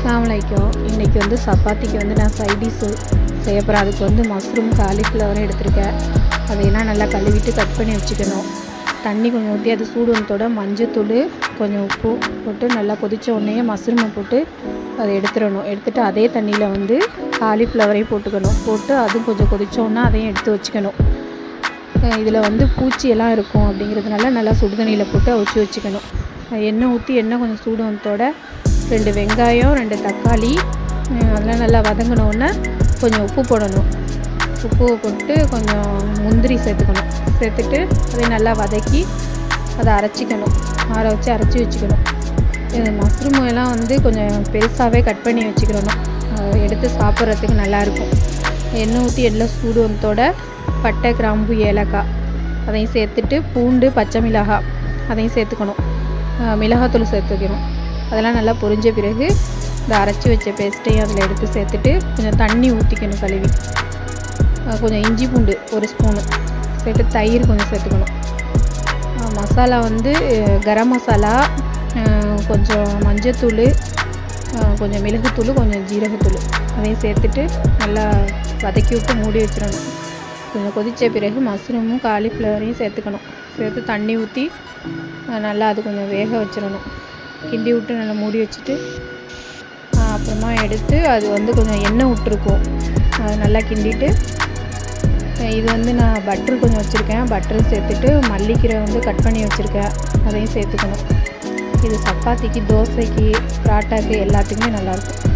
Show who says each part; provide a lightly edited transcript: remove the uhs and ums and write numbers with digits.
Speaker 1: அஸ்ஸலாமு இன்றைக்கி வந்து சப்பாத்திக்கு வந்து நான் சைடிஷ் செய்ய போகிறேன். அதுக்கு வந்து மஷ்ரூம் காலிஃப்ளவரும் எடுத்திருக்கேன். அதையெல்லாம் நல்லா கழுவிட்டு கட் பண்ணி வச்சுக்கணும். தண்ணி கொஞ்சம் ஊற்றி அது சூடு வந்ததோட மஞ்சத்தூள் கொஞ்சம் உப்பு போட்டு நல்லா கொதித்த உடனே மஷ்ரூமை போட்டு அதை எடுத்துடணும். எடுத்துகிட்டு அதே தண்ணியில் வந்து காலிஃப்ளவரையும் போட்டு அதுவும் கொஞ்சம் கொதித்தோன்னா அதையும் எடுத்து வச்சுக்கணும். இதில் வந்து பூச்சியெல்லாம் இருக்கும் அப்படிங்கிறதுனால நல்லா சுடு தண்ணியில் போட்டு அவிச்சு வச்சுக்கணும். எண்ணெய் ஊற்றி எண்ணெய் கொஞ்சம் சூடு வந்ததோட 2 வெங்காயம் 2 தக்காளி அதெல்லாம் நல்லா வதங்கினோடனே கொஞ்சம் உப்பு போடணும். உப்பு போட்டு கொஞ்சம் முந்திரி சேர்த்துட்டு அதை நல்லா வதக்கி அதை அரைச்சிக்கணும். அரைச்சி வச்சுக்கணும். மஷ்ரூம் எல்லாம் வந்து கொஞ்சம் பெருசாகவே கட் பண்ணி வச்சுக்கிறணும். எடுத்து சாப்பிட்றதுக்கு நல்லாயிருக்கும். எண்ணெய் ஊற்றி எல்லாம் சூடு வந்ததோட பட்டை கிராம்பு ஏலக்காய் அதையும் சேர்த்துட்டு பூண்டு பச்சை மிளகாய் அதையும் சேர்த்துக்கணும். மிளகாத்தூள் சேர்த்துக்கணும். அதெல்லாம் நல்லா பொரிஞ்ச பிறகு இந்த அரைச்சி வச்ச பேஸ்ட்டையும் அதில் எடுத்து சேர்த்துட்டு கொஞ்சம் தண்ணி ஊற்றிக்கணும் கழுவி. கொஞ்சம் இஞ்சி பூண்டு 1 ஸ்பூனு சேர்த்து தயிர் கொஞ்சம் சேர்த்துக்கணும். மசாலா வந்து கரம் மசாலா, கொஞ்சம் மஞ்சத்தூள், கொஞ்சம் மிளகுத்தூள், கொஞ்சம் ஜீரகத்தூள் அதையும் சேர்த்துட்டு நல்லா வதக்கி விட்டு மூடி வச்சிடணும். கொஞ்சம் கொதித்த பிறகு மஷ்ரூமும் காலிஃப்ளவரையும் சேர்த்து தண்ணி ஊற்றி நல்லா அது கொஞ்சம் வேக வச்சிடணும். கிண்டி விட்டு நல்லா மூடி வச்சுட்டு அப்புறமா எடுத்து அது வந்து கொஞ்சம் எண்ணெய் விட்டுருக்கும். அது நல்லா கிண்டிட்டு இது வந்து நான் பட்டர் கொஞ்சம் வச்சுருக்கேன். பட்டரும் சேர்த்துட்டு மல்லிக்கீரை வந்து கட் பண்ணி வச்சுருக்கேன். அதையும் சேர்த்துக்கணும். இது சப்பாத்திக்கு, தோசைக்கு, பராட்டாக்கு எல்லாத்துக்குமே நல்லாயிருக்கும்.